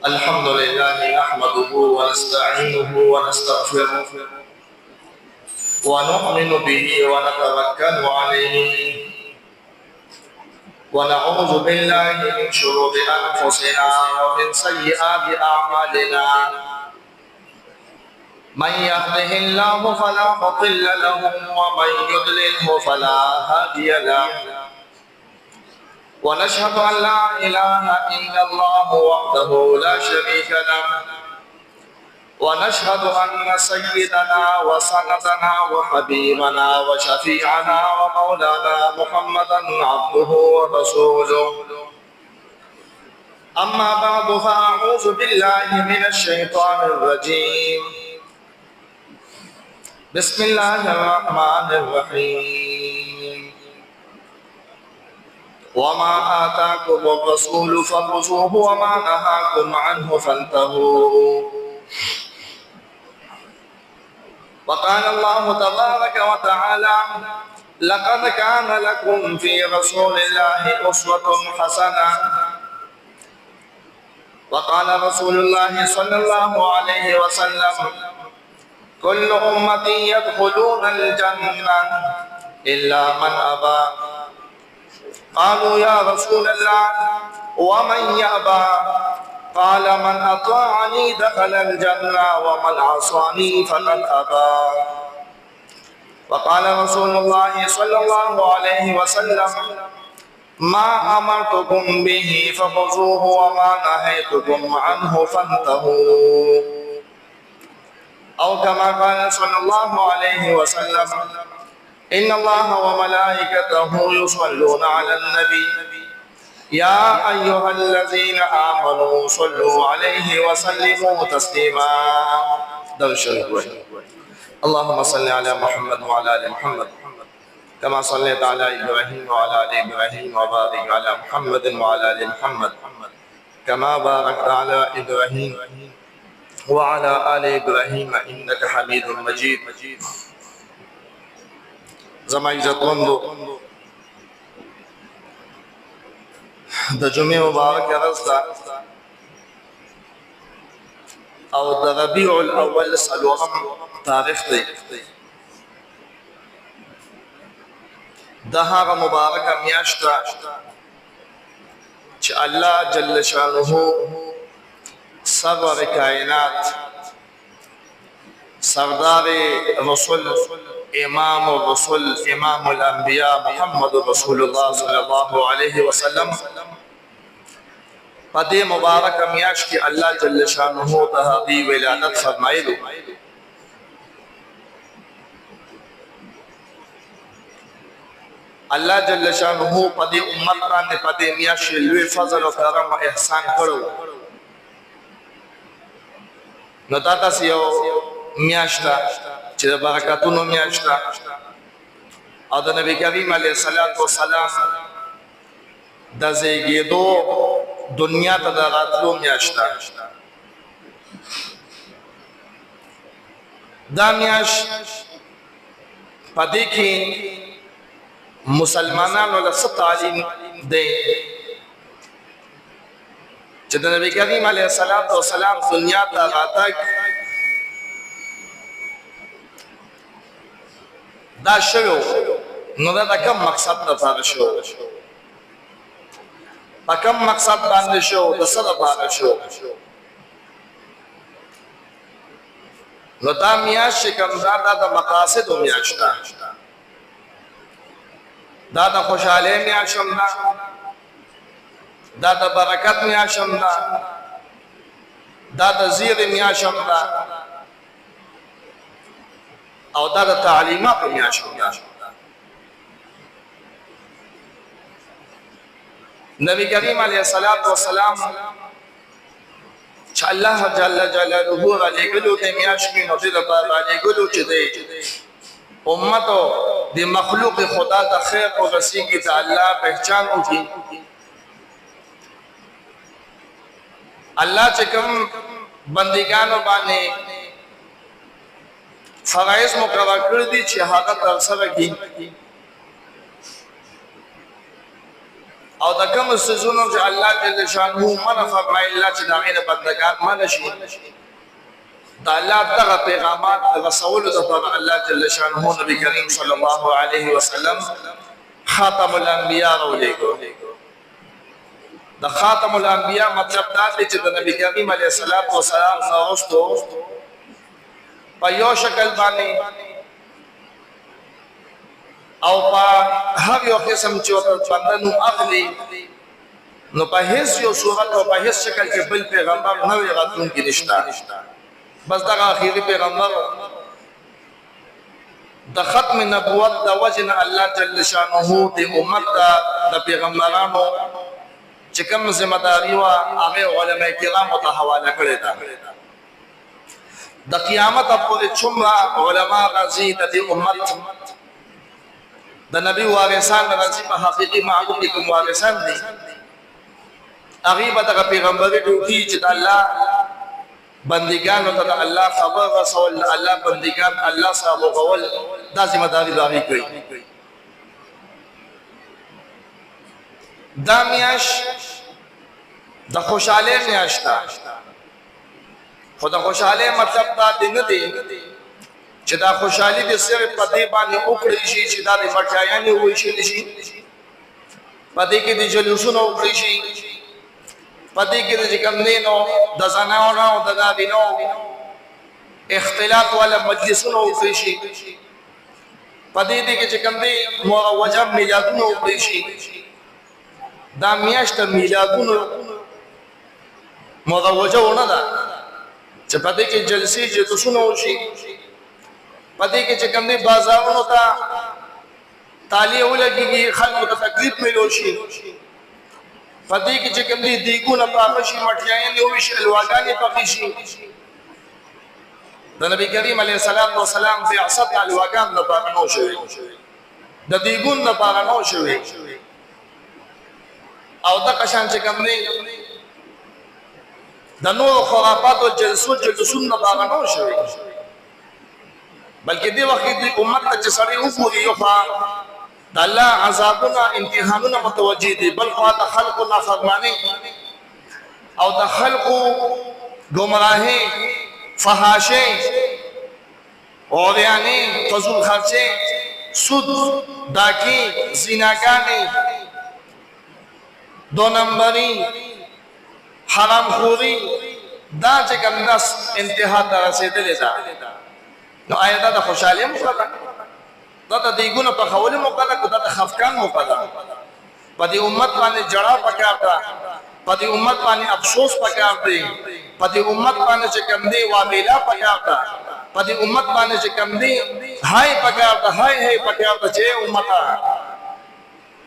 الحمد لله نحمده ونستعينه ونستغفره ونؤمن به ونتوكل عليه ونعوذ بالله من شرور أنفسنا ومن سيئات أعمالنا من يهده الله فلا مضل له ومن يضلله فلا هادي له ونشهد أن لا إله إلا الله وحده لا شريك له ونشهد أن سيدنا وسندنا وحبيبنا وشفيعنا ومولانا محمدا عبده ورسوله أما بعد فأعوذ بالله من الشيطان الرجيم بسم الله الرحمن الرحيم وما آتاكم الرسول فخذوه وما نهاكم عنه فانتهوا وقال الله تبارك وتعالى لقد كان لكم في رسول الله أسوة حسنة وقال رسول الله صلى الله عليه وسلم كل أمتي يدخلون الجنة إلا من أبى قالوا يا رسول الله ومن يأبى قال من أطاعني دخل الجنة ومن عصاني فقد أبى وقال رسول الله صلى الله عليه وسلم ما أمرتكم به فخذوه وما نهيتكم عنه فانتهوا أو كما قال صلى الله عليه وسلم إن الله وملائكته يصلون على النبي يا أيها الذين آمنوا صلوا عليه وسلموا تسليما اللهم صل على محمد وعلى آل محمد كما صليت على إبراهيم وعلى آل إبراهيم وبارك على محمد وعلى آل محمد كما باركت على إبراهيم وعلى آل إبراهيم إنك حميد مجيد زما عزتمندو د جمعې مبارک ورځ ده او د ربيع الاول څلورم تاریخ دی د هغه مبارکه میاشت ده چې الله جل شانه سرور کائنات سردار رسول امام الرسول امام الانبیاء محمد رسول الله صلی الله علیه وسلم پدې مبارک میاش کې الله جل شانه ته دی ولادت فرمایلو الله جل شانه پدې امت باندې پدې میاش لوی فضل او کرم او احسان کړو نو تاسو یو میاشتا چې د برکاتونو میاشتا او د نبی کریم علیه الصلاۃ والسلام د زیږیدو دنیا ته د راتلو میاشتا دا میاش پدې کې مسلمانانو له تعلیم دی چې د نبی کریم علیه الصلاۃ والسلام دنیا ته راتګ دا شوو نو دا کوم مقصد لپاره شو په کوم مقصد باندې شو د څه لپاره شو نو دا میاشت کوم دا د مقاصد میاشت دا د خوشاله میاشت دا د برکت میاشت دا د زیر میاشت او دا د تعلیمات میاشت نبی کریم علیه الصلاۃ والسلام چې الله جل جلاله علیه ګلو ته میاشت کې نو د لپاره علیه ګلو چې دی امتو د مخلوق خدا ته خیر او رسیږي ته الله پہچان وکړي الله چې کوم بندګانو باندې فرائض مقرر کړی دي چې هغه تر سره کړي او دا کوم سيزونو چې الله جل شانه منع فرمایله چې دا غیر بندگان منع شي دا الله دغه پیغامات رسول د الله جل شانه نبی کریم صلی الله علیه وسلم خاتم الانبیاء ولېګو د خاتم الانبیاء مطلب دا دی چې د نبی کریم علیه الصلاۃ والسلام نوښتو په یو شکل باندې او په هر یو قسم چې بندنو اخلي نو په هیڅ یو صورت او په هیڅ شکل کې بل پیغمبر نه وي راتلونکی نشته بس دغه اخیری پیغمبر د ختم نبوت د وجه الله جل شانه د امت د پیغمبرانو چې کوم ذمہ داری وا هغه علماء کرام ته حواله کړی دا د قیامت پورې څومره علما غازی د امت د نبی وارثان راځي په حقيقي معلوم دي کوم وارثان دي هغه به د پیغمبري ډوټي چې د الله بندگان او ته الله خبر رسول الله بندگان الله صاحب غول دا ذمہ داری داغي کوي دا میاش د خوشاله میاشتا خدا خوشاله مطلب دا دی نه دی چې دا خوشحالي د صرف په دې باندې وکړي شي چې دا د مټیانې وې شي په دې کې د جلوسونو وکړي شي په دې کې د کمنینو د زناونو او د غابینو اختلاط ولا مجلسونو وکړي شي په دې کې چې کم دي مروجه میلادونو وکړي شي دا میاشت میلادونو مروجه ونه ده چې په دې کې جلسې جلوسونو وشي پدې کې چې کوم دي بازارونو ته تالی ولګي خلکو ته تکلیف ملو شي پدې کې چې کوم دي دیګونه پاک شي مټیاں یو شي الواګانی پاک شي د نبی کریم علیه الصلاۃ والسلام بعثت الواګان نه پاک نو شوی د دیګون نه پاک نو شوی او د قشان چې کوم دي د نور خرافات او جلسون نه پاک نو شوی بلکې دی وخت دی امت ته سړی وګوري یو د الله عذابونه امتحانونه متوجي دي بل خوا د خلق نافرمانی او د خلق گمراهي فحاشه اوریانی فضول خرچه سود داکی زیناګانی دو نمبری حرام خوری دا چې کوم نس انتها ته رسیدلې ده نو آیا دا د خوشاله مقدمه دا د دیګونو په خوله مقدمه دا د خفقان مقدمه په دې امت باندې جړه پکار ده په دې امت باندې افسوس پکار دی په دې امت باندې چې کم دی وابیلا پکار ده په دې امت باندې چې کم دی هاي پکار ده هاي پکار ده چې امت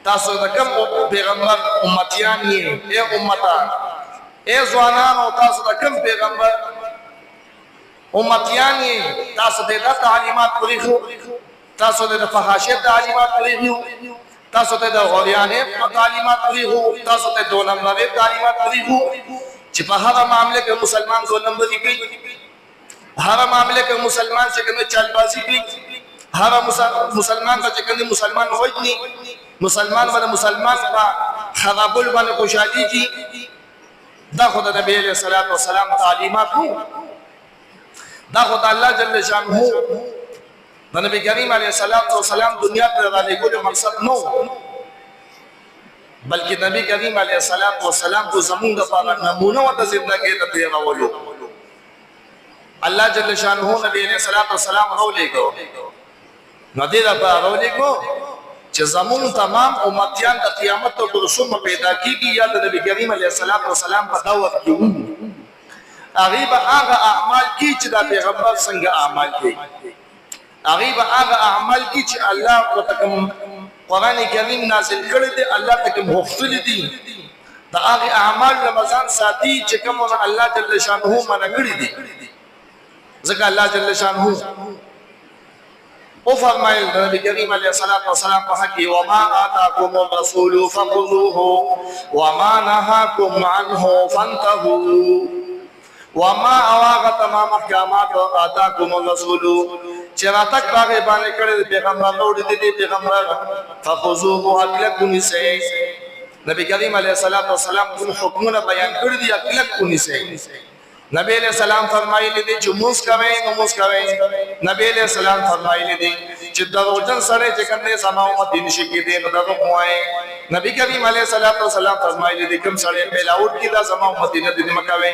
تاسو د کوم پیغمبر امتیان یې اے امتا اے ځوانانو تاسو د کوم پیغمبر امتیان یې تاسو د تعلیمات پوریخو تاسو د فحاشیت تعلیمات پوریخو تاسو د غوریانې تعلیمات پوریخو تاسو د دو نمبر تعلیمات پوریخو چې په هر معاملې کې مسلمان دو نمبر کوي هر معاملې کې مسلمان څنګه چلبازي کوي هر مسلمان څنګه مسلمان وایي مسلمان باندې مسلمان کا خرابول باندې خوشالي کی دا خدای نبی علیہ الصلوۃ والسلام تعلیمات دا خدای الله جل شانه د نبی کریم علیہ الصلوۃ والسلام دنیا ته را لګول مقصد نو بلکې نبی کریم علیہ الصلوۃ والسلام کو زمونږ لپاره نمونه او د ژوندۍ ته پیغامولو الله جل شانه نبی علیہ الصلوۃ والسلام راولېګو ندی دا راولېګو چې زمون تمام امتیان د قیامت ته رسوم پیدا کیږي یا د نبی کریم علیه الصلاۃ والسلام په دعوت کې هغه به هغه اعمال کی چې د پیغمبر څنګه اعمال کوي هغه به هغه اعمال کی چې الله وتعالى قرآن کریم نازل کړی دی الله تک مخفل دي دا هغه اعمال رمضان ساتي چې کوم الله جل شانه منع کړی دي ځکه الله جل شانه او فرمایل نبی کریم علیہ الصلوۃ والسلام په حق وما آتاکم الرسول فخذوه وما نهاکم عنه فانتهوا وما اواغت ما محکمات آتاکم الرسول چراتک باغ باندې کړه پیغمبر نو دې پیغمبر فخذوه اکلکم سي نبی کریم علیہ السلام ټول حکمونه بیان کړی دي کلک ونیسئ نبی علیہ السلام فرمایلی دي چې موږ کوي نو موږ کوي نبی علیہ السلام فرمایلی دي چې دروژن سره چې کنده سما امت نشي کېدی نو دغه کوی نبی کریم علیہ السلام فرمایلی دي کوم سره میلاوټ کی دا سما امت نه دي مکوي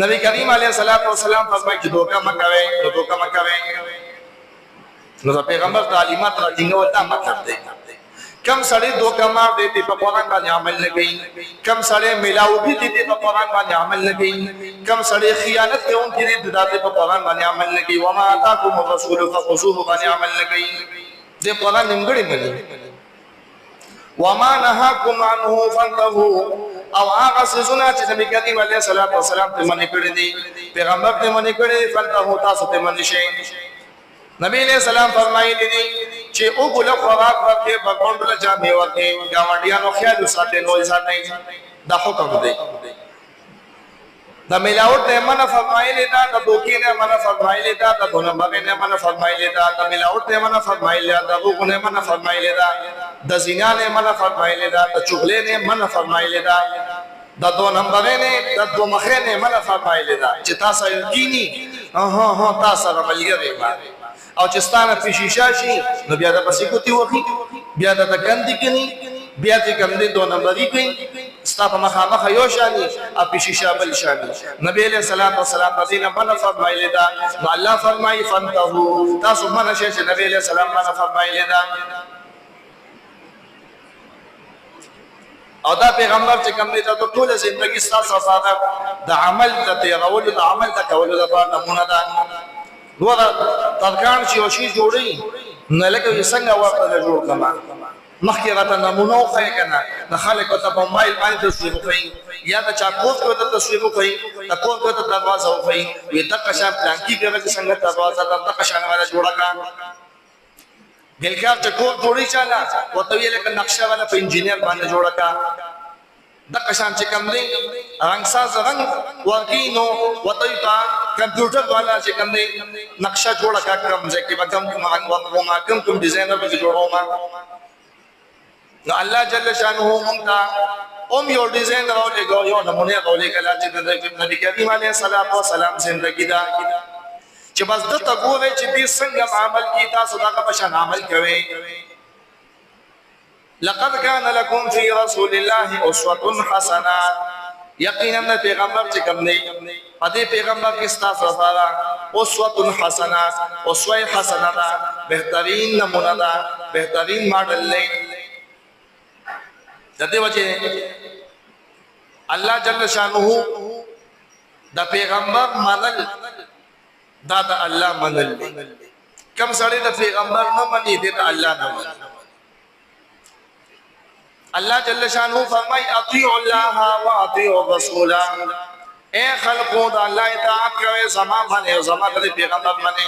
نبی کریم علیہ السلام فرمایي چې دوکا مکوي نو دوکا مکوي نو پیغمبر تعلیمات راټینګول دا مطلب دی کم سړی دوکا مار دی په قرآن باندې عمل نه کوي کم سړی ملاوټي دی په قرآن باندې عمل نه کوي کم سړی خیانت کوونکی دی د په قرآن باندې عمل نه کوي وما اتاکم الرسول فخذوه باندې عمل نه کوي د قرآن نیمګړی ملي وما نهاکم عنه فانتهوا او هغه سيزونه چې نبی کریم علیه السلام ته منع کړی دي پیغمبر ته منع کړی فانتهوا تاسو ته منع شئ نبی علیہ السلام فرمایلی دي چې او ګل خوراک ورته بغوندله جامې ورته گاونډیانو خیال وساتي نو ساتي دا حکم دی دا ملاوت نه منع فرمایلی دا د دوکې نه منع فرمایلی دا د ګناه نه منع فرمایلی دا د ملاوت نه منع فرمایلی دا د غوغ نه منع فرمایلی دا د زنا نه منع فرمایلی دا د چغلې نه منع فرمایلی دا د دو نمبر نه د دو مخه نه منع فرمایلی دا چې تاسو یقیني تاسو عملیږي او چې ستانه په شیشه شي نو بیا د پسې کوتي وخی بیا د ګندې کني بیا د ګندې دو نمبرې کوي ستا په مخامخ یو شانی او په شیشه بل شانی نبی علیہ الصلوۃ والسلام د دینه منع فرمایلی دا نو الله فرمایي فانتهوا تاسو منع شئ چې نبی علیہ السلام منع فرمایلی دا او دا پیغمبر چې کوم دی ته ټول ژوندۍ ستاسو صفات د عمل د تیرولو د عمل د کولو لپاره نمونه ده نو دا ترکان چې وشي جوړي نه لکه څنګه ورته جوړ کما مخکې راته نمونه خو یې کنه د خلکو ته په موبایل باندې تصویر کوي یا د چاکوت کو ته تصویر کوي د کور کو ته دروازه کوي وي د قشان پلان کې کوي څنګه دروازه د قشان والا جوړه کا بلکې چې کور جوړی چاله وته وی لکه نقشه والا په انجینیر باندې جوړه کا د قشان چې کوم دی رنگ ساز رنگ ورکینو وطیتا کمپیوټر والا چې کوم دی نقشه جوړه کا کوم ځکه به کوم رنگ کوم ډیزاینر به جوړو ما نو الله جل شانه مونږ یو ډیزاین راولېګو یو نمونه راولېګل چې د نبی کریم علیه السلام زندگی دا چې بس د تګورې چې دې څنګه عمل کی تاسو دا په شان عمل کوي لقد كان لكم في رسول الله اسوه حسنه یقینا پیغمبر چې کوم دی پدې پیغمبر کې تاسو لپاره اسوه حسنه اسوه حسنه بهترین نمونه ده بهترین ماډل دی د دې وجه الله جل شانه د پیغمبر منل دا د الله منل کم سړی د پیغمبر نه مني د الله نه مني الله جل شانه فرمای اطیعوا الله واطیعوا الرسول اے خلقو د الله اطاعت کوي زما باندې زما د پیغمبر باندې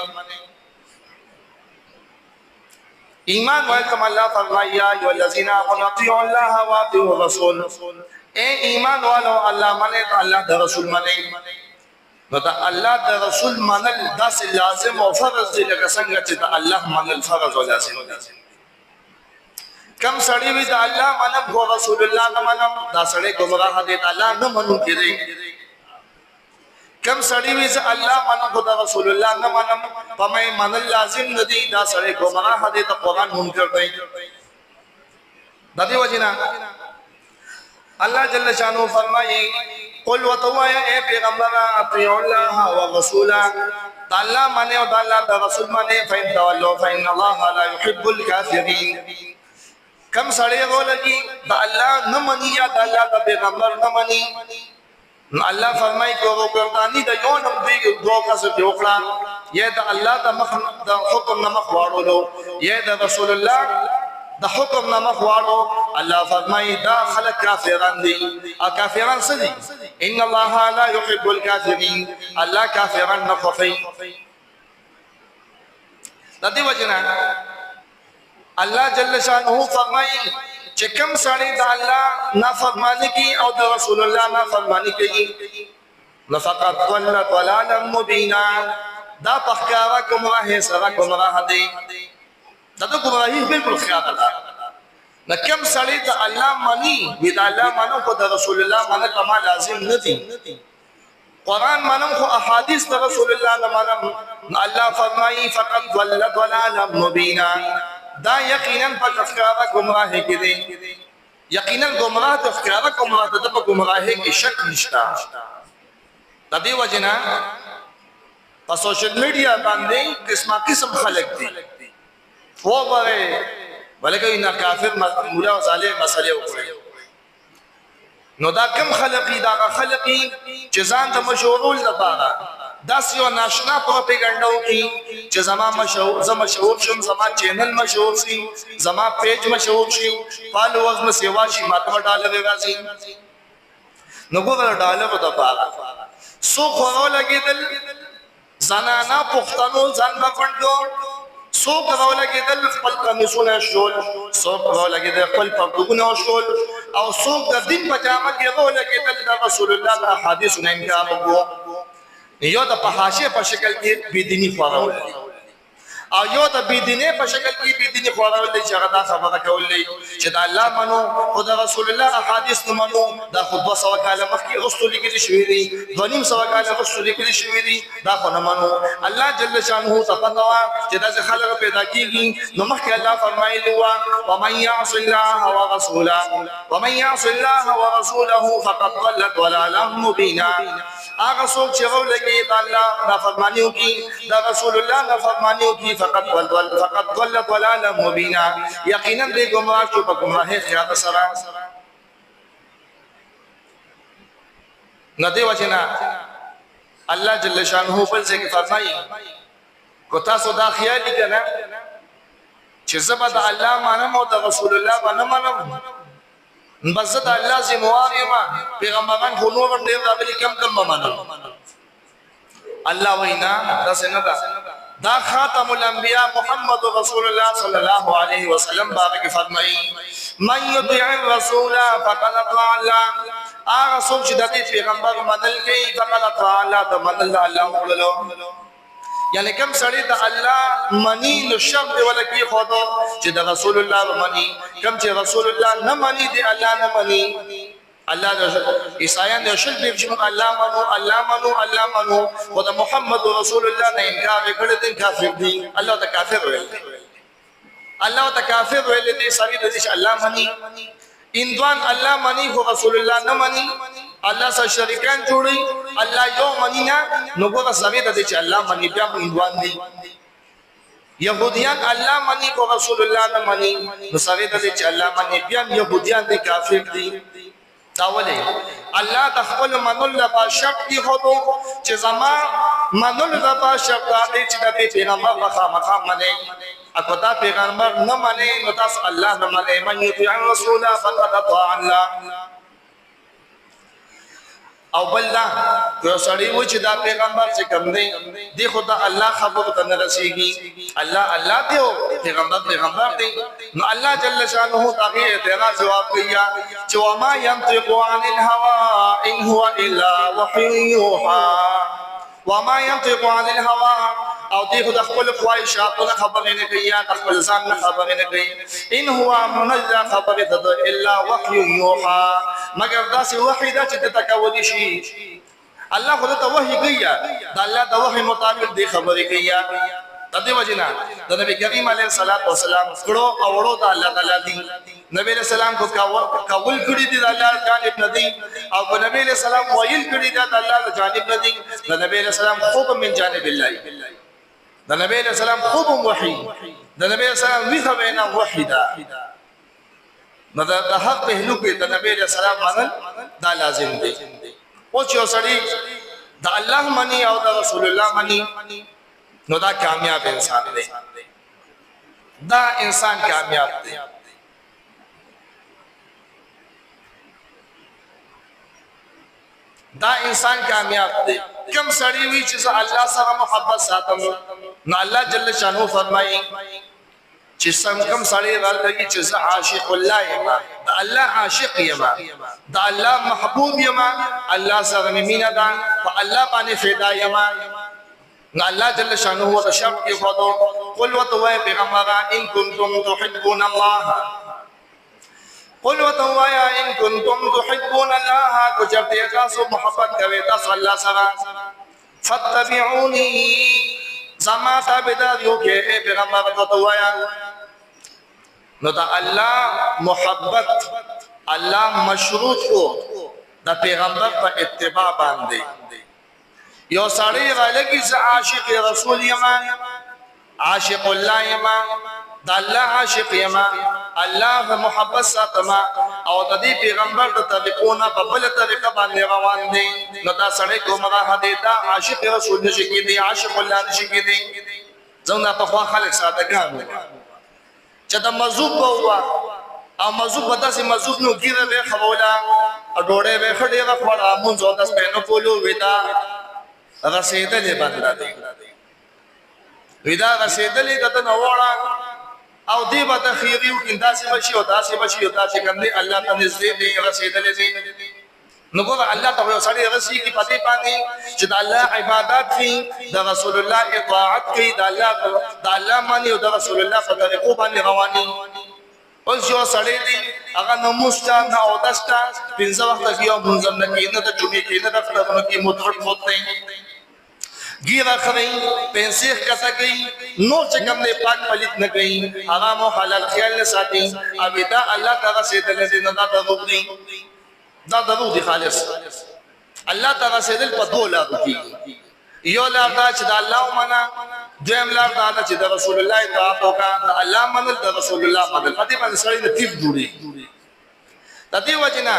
ایمان ولکم الله فرمای یا ایها الذین آمنوا اطیعوا الله واطیعوا الرسول اے ایمان والو الله منه الله د رسول منه نو دا الله د رسول منل داس لازم او فرض دی لکه څنګه چې د الله منل فرض او لازم دی کم سړی وی د الله منم او رسول الله نه منم دا سړی ګمراه دی الله نه منو کېږي کم سړی وی د الله منم او د رسول الله نه منم پمای منل لازم ندی دا سړی ګمراه دی د قرآن منکر دی د دې وجینا الله جل شانه فرمایي قل وتوایا اے پیغمبر اطیعوا الله والرسول تعالی منه او الله د رسول منه فین تولوا فین الله لا يحب الكافرین کم سړی ولګي د الله نه مني یا د الله د پیغمبر نه مني الله فرمای کو وګورتانی د یو نم دی دوه کس جوړه یا د الله د مخ د حکم نه مخ واړو یا د رسول الله د حکم نه مخ واړو الله فرمای دا خلق کافران دي او کافران څه دي ان الله لا يحب الكافرين الله کافران نه خوښي د دې وجنه الله جل شانه فرمایي چې کوم سړی د الله نافرمانی کوي او د رسول الله نافرمانی کوي نفقط ضل ضلالا مبینا دا پخکارا گمراه سره گمراه دی دا گمراهی بالکل خیال ده نکم سړی د الله منی وی د الله منو خو د رسول الله منه کما لازم ندی قرآن منم خو احادیث د رسول الله منم الله فرمایي فقط ضل ضلالا مبینا دا یقینا په افکار گمراه کې دي یقینا گمراه د افکار گمراه د په گمراهي کې شک نشتا د دې وجنا په سوشل میډیا باندې قسم خلک دي فو بره بلکې نه کافر مولا او ظالم مسئله وکړي نو دا کم خلقی دا خلقی چې ځان ته مشهور لپاره داس یو ناشنا پروپاګاندا وکي چې زما مشهور شم زما چینل مشهور شي زما پیج مشهور شي فالوورز مې سیوا شي ماته ډالر راځي نو ګور ډالر د پاره سو خورو لګیدل زنانا پښتنو ځان باندې سو کراو لګیدل خپل کمیسونه شول سو کراو لګیدل خپل پردونه شول او سو د دین په جامه کې راو لګیدل د رسول الله د احادیث نه انکار وکړو یو د پحاشه په شکل کې بيدینی خورول او یو د بيدینه په شکل کې بيدینی خورول چې هغه دا خبره کولې چې د الله منو او د رسول الله احادیث منو د خطبه سو کاله مخکې رسول کې شوې دي دونیم سو کاله رسول کې شوې دي دا خو نه منو الله جل شانه تفقوا چې دا خلک پیدا کیږي نو مخکې الله فرمایلی و ومن يعص الله ورسوله فقد ضل ضلالا مبینا هغه څوک چې ولګي د الله نافرمانیو کی د رسول الله نافرمانیو کی فقط ضل ضلالا مبینا یقینا دې گمراه شو په گمراهی خیال سره ندی وجنا الله جل شانه په ځکه فرمایي کو تاسو دا خیال کړه چې زبد الله مانم او د رسول الله مانم بس د الله زموار یما پیغمبران خو نور ډیر راغلي کم مانم الله وینا دا څنګه دا خاتم الانبیاء محمد رسول الله صلی الله علیه وسلم بارک فرمایي من يطيع الرسول فقد اطاع الله هغه څوک چې د پیغمبر منل کوي فقد اطاع الله ته منل الله وللو یعنی کم سړی د الله منی نو شرط ولکی خود چې د رسول الله منی کم چې رسول الله نه منی دی الله نه منی الله عیسایان د شل به چې الله منو خود محمد رسول الله نه انکار کړی دی کافر دی الله ته کافر ویل دی سړی د الله منی اندوان الله منی خو رسول الله نه منی الله سره شریکان جوړي الله یو منینا نو ګوره سوي د چې الله منی بیا اندوان دي يهوديان الله منی کو رسول الله نه منی نو سوي د چې الله منی بیا يهوديان دي کافر دي تاوله الله تخپل منل په شرط دی هوته چې زما منل په شرط دی چې د پیغمبر مخه منی اكو دا پیغمبر نه منی نو تاسو الله نه منی من يطيع الرسول فقد اطاع الله او بلدا یو سړی و چې دا پیغمبر چې کوم دی خدا الله خبر ته نه رسیږي الله دیو پیغمبر دی نو الله جل شانه تاغي اعتراض جواب کیا چې وما ينطق عن الهوى ان هو الا وحي يوحى وما ينطق عن الهوى او دی خدا خپل خواهشاتو نه خبر نه کوي یا خپل ځان نه خبر نه کوي ان هو منزل خبر ته الا وحي يوحى مگر دا سي وحي دا چې تکول شي الله خدا ته وحي کوي دا الله د وحي مطابق دی خبرې کوي تدې وجنا د نبی کریم علیه الصلاۃ والسلام کړه اورو د الله تعالی دی نبی علیہ السلام کو قبول کړی دی الله جانب ندی او نبی علیہ السلام ویل کړی دی الله جانب ندی نبی علیہ السلام خوب من جانب الله د نبی علیہ السلام خوب وحی د نبی علیہ السلام ویخه وینا وحیدا نو د حق پهلو کې د نبی علیہ السلام منل دا لازم دی او چې سړی د الله منی او د رسول الله منی نو دا کامیاب انسان دی دا انسان کامیاب دی دا انسان کامیاب دی کم سړی وی چې الله سره محبت ساتم نو الله جل شانه فرمایي چې کم سړی راځي چې عاشق الله یم دا الله عاشق یم دا الله محبوب یم الله سره مینا ده فالله باندې فدا یم نو الله جل شانه هو تشرف کې خدو قل وتوای پیغمبر ان کنتم تحبون الله قل وتوایا ان کنتم تحبون الله کو چرته تاسو محبت کوي تاسو الله سره فاتبعوني زما تابعداریو کې پیغمبر ته توایا نو دا الله محبت الله مشروط کو دا پیغمبر په اتباع باندې یو سړی غلګي ز عاشق رسول یما عاشق الله یما دا الله عاشق یما الله محبت ساتما او د دې پیغمبر د طریقونه په بل طریقه باندې روان دي نو دا سړی کومه هدیتا عاشق رسول نشي کېدی عاشق الله نشي کېدی څنګه په خوا خلک ساتګانو چې دا مذوب بوا او مذوب بداسي مذوب نو ګیره به خبولا ډوړې به خډې به خړا مونږ او تاسو په نو کولو ودا رسیدلې باندې ودا رسیدلې کته نو وړا او دی به تخیریو کې داسې بشي او داسې بشي او داسې کنده الله ته نږدې دی رسیدلې دي نو ګور الله ته یو سړی رسي کې پدې باندې چې د الله عبادت کوي د رسول الله اطاعت کوي د الله باندې او د رسول الله په طریقو باندې رواني اوس یو سړی دی هغه نو مستا نه او دستا پنځه وخت یو منظم نه کوي نه د جمعې کې نه د خپلونو کې متحد موته ګیرا خري پنسیخ کسا کوي نو چې کوم نه پاک پلیت نه کوي هغه مو حلال خیال نه ساتي او دا الله تعالی سیدل دې نه دا ضروري دي دا ضروري خالص الله تعالی سیدل په دوه لار دي یو لار دا چې د الله معنا دویم لار دا چې د رسول الله اطاعت وکړه الله منل د رسول الله منل پدې باندې سړی نه تیف جوړي د دې وجنا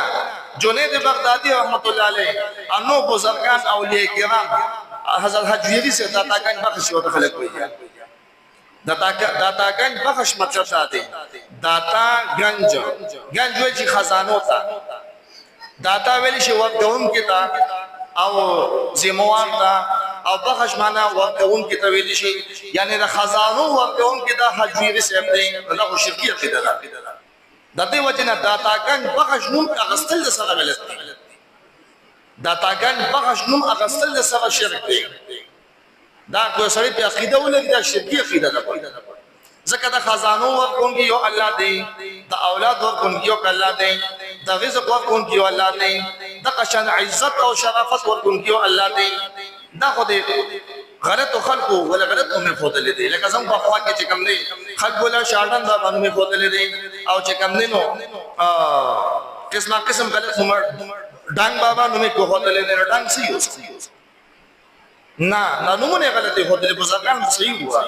جنید بغدادي رحمت الله علیه انو بزرگان اولیاء کرام حضرت حجویری سے داتاگنج بخش ہوتا خلق ہوئی ہے داتاگنج بخش مطلب ساتے داتاگنج گنج ہوئی چی خزانو تا داتا ویلی شی وقت ان کی تا او زیموان تا او بخش مانا وقت ان کی تا ویلی شی یعنی دا خزانو وقت ان کی تا حجویری سے اپنے اللہ شرکیت کی دا داتے وجنا داتاگنج بخش نون اغسطل دا سر ملت داتاگان بخش نوم اغسطل دا سغا شرک دی دا کوئی سڑی پی عقیدہ ولگی دا شرکی عقیدہ دا پا ذکر دا خزانو ورکون کی یو اللہ دی دا اولاد ورکون کی یو اللہ دی دا رزق ورکون کی یو اللہ دی دا قشان عزت او شرافت ورکون کی یو اللہ دی دا خود غلط خلقو ولا غلط میں فوتلے دی لکہ زم بخوا کی چکم دی خلق ولا شاردن دا بانو میں فوتلے دی او چکم دی نو قسم غلط نمر ڈانگ بابا نمی کو ہوتلے دینا ڈانگ صحیح ہو نا نمونے غلطی ہوتلے بزرگان صحیح ہوا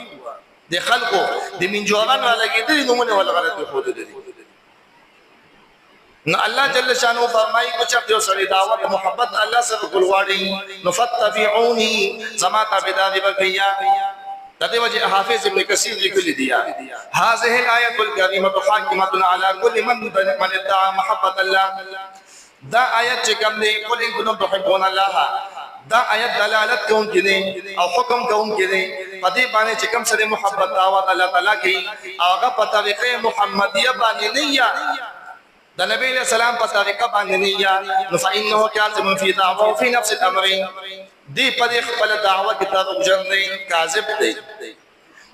دے خلقو دے منجوغان والا کی دے نمونے والا غلطی ہوتلے دی نا اللہ جل شانو فرمائی کچھ اب دیو سڑی دعوت محبت اللہ سے قلواری نفتبعونی زماتا بدادی بگیا تدے وجہ حافظ ابن کثیر لکل دیا حاضح الآیت الکریمت حاکمت علی کل من ادعا محبت اللہ دا آیت چکم دے قل ان کنتم تحبون اللہ دا آیت دلالت کون کی دے او حکم کون کی دے پدی بانے چکم سر محبت دعوت اللہ تعالیٰ کی آغا پطریق محمدیہ بانے نیا دا نبی علیہ السلام پطریقہ بانے نیا نفعنہو کازم فی دعوہ فی نفس الامر دی پدی خپل دعوت کی طرف جرنے کاذب دے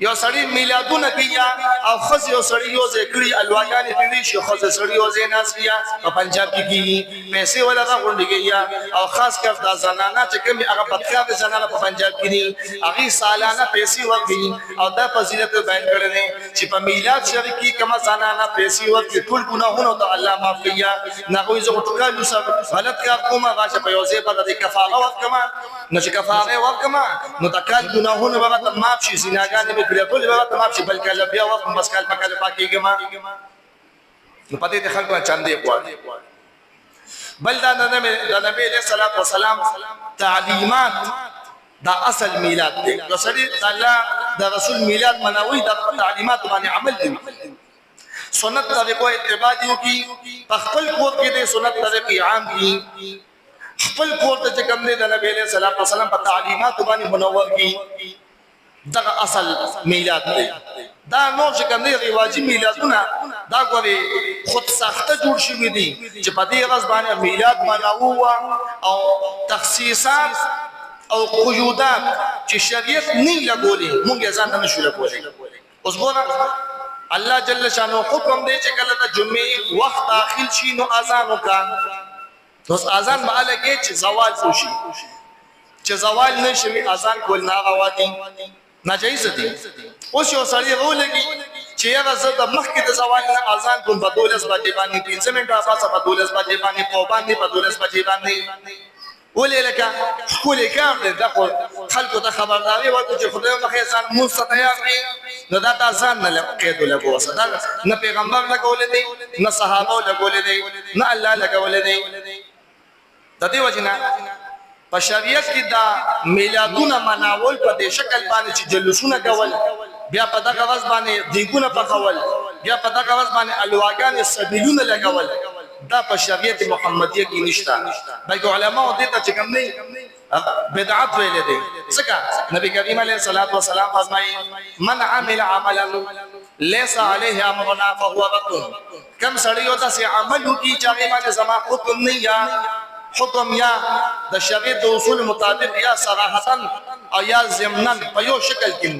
یو سړی میلادونه کیا او خز یو سړی یو ذکری الوایان دې شي خز سړی یو زیناس کیا په پنجاب کې کی پیسې ولا راغونډي کیا او خاص کر د زنانه چې کوم هغه بدکار زنانه په پنجاب کې دي هغه سالانه پیسې ورکړي او دا فضیلت بیان کړي نه چې په میلاد شریف کې کوم زنانه پیسې ورکړي ټول ګناهونه ته الله معاف کیا نه کوئی زه ټکالو سره غلط کار کومه راشه په یو ځای باندې کفاره ورکما نو چې کفاره ورکما نو تکال ګناهونه به معاف شي زناګان کول به تمام شي بلکې الله بیا وخت بس کال پکاله پاکيږي ما نو پدې ته خلکو چاندې غواړي بل دا نبی علیہ الصلوۃ والسلام تعلیمات دا اصل میلاد دی نو سړي الله دا رسول میلاد منوي دا تعلیمات باندې عمل دی سنت طریقو اتباع دیو کی خپل کور کې د سنت طریقې عام کی خپل کور ته کوم دی د نبی علیہ الصلوۃ والسلام په تعلیمات باندې منور کی دا اصل میلاد دی دا نور چې کوم دی رواجی میلادونه دا غوړي خود ساخته جوړ شوی دي چې په دې غصب باندې میلاد منو او تخصیصات او قیودات چې شریعت نه لګولي مونږ ځان نه شو لګولي اوس ګوره الله جل شانو حکم دی چې کله د جمعې وخت داخل شي نو اذان وکړه. نو اذان به الګي چې زوال وشي، چې زوال نشي اذان کول ناغوادي ناجایز دي. اوس یو سړی ولګي چې یو زړه مخکې د زوال نه اذان کوم په 12 بجې باندې 15 منټه پاسه په 12 بجې باندې په باندې په 12 بجې باندې ولې لکه خپل کار دې د خلکو ته خبرداري ورکړي چې خدای مخې ځان مستطيع دی. نو دا ځان نه لقیدو لګو صدا نه پیغمبر لګولې دی نه صحابه لګولې دی نه الله لګولې دی. د دې وجنه په شریعت کې دا میلادونه مناول په دې شکل باندې چې جلوسونه کول، بیا په دغه ورځ باندې دیګونه پخول، بیا په دغه ورځ باندې الواګان سبیلونه لګول، دا په شریعت محمدیه کې نشته. بلکې علماء دې ته چې کوم نه بدعت ویل دي. څنګه نبی کریم علیه الصلاۃ والسلام فرمایي من عمل عملا ليس عليه امرنا فهو رد. کم سړی وتا سي عمل کی چې باندې زما حکم نه یا حکم یا د شریعت اصول مطابق یا صراحتا او یا ضمنا په یو شکل کې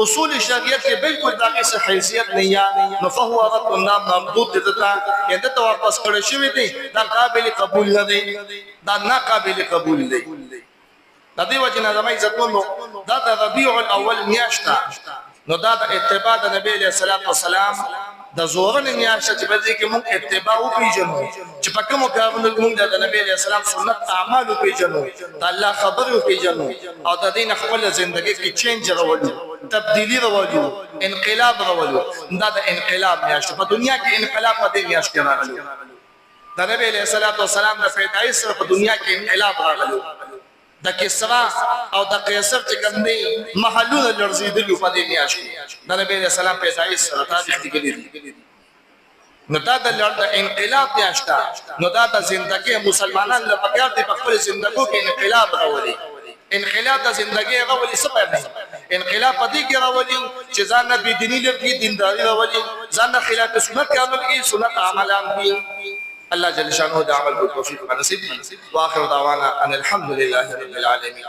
اصول شریعت کې بالکل دغه څه حیثیت نه یا نفهو رد نام مردود دي ته یده ته واپس کړی شوی دی، دا قابل قبول نه دی، دا ناقابل قبول دی. د دې وجه نه زمای عزتونو دا د ربيع الاول میاشت نو دا د اتباع د نبی له صلوات والسلام د زورن میاشت چې په دې کې موږ اتباع وکړو چې په کومو کارونو موږ د نبی له سلام سنت اعمال وکړو، د الله خبر وکړو او د دین خپل ژوندۍ کې چینج راوړو، تبدیلی راوړو، انقلاب راوړو. دا د انقلاب میاشت په دنیا کې انقلاب په دې میاشت کې راغلو. د نبی له صلوات والسلام د پیدایش سره په دنیا کې انقلاب راغلو. د کسرا او د قیصر چې کوم دي محلونه لړزیدلو په دې میاشت د نبی رسول سلام پیدایش سره تاریخ دی. نو دا د انقلاب میاشت، نو دا د ژوندۍ مسلمانانو لپاره د خپل ژوندۍ کې انقلاب راولي. انقلاب د ژوندۍ راولي څه پیدا؟ انقلاب پدې کې راولي چې ځان نه بيدینی لري، دینداري راولي، ځان نه خلاف سنت کامل کې سنت عملان دي. الله جل شانه د عمل کو توفیق نصیب. واخر دعوانا ان الحمد لله رب العالمين.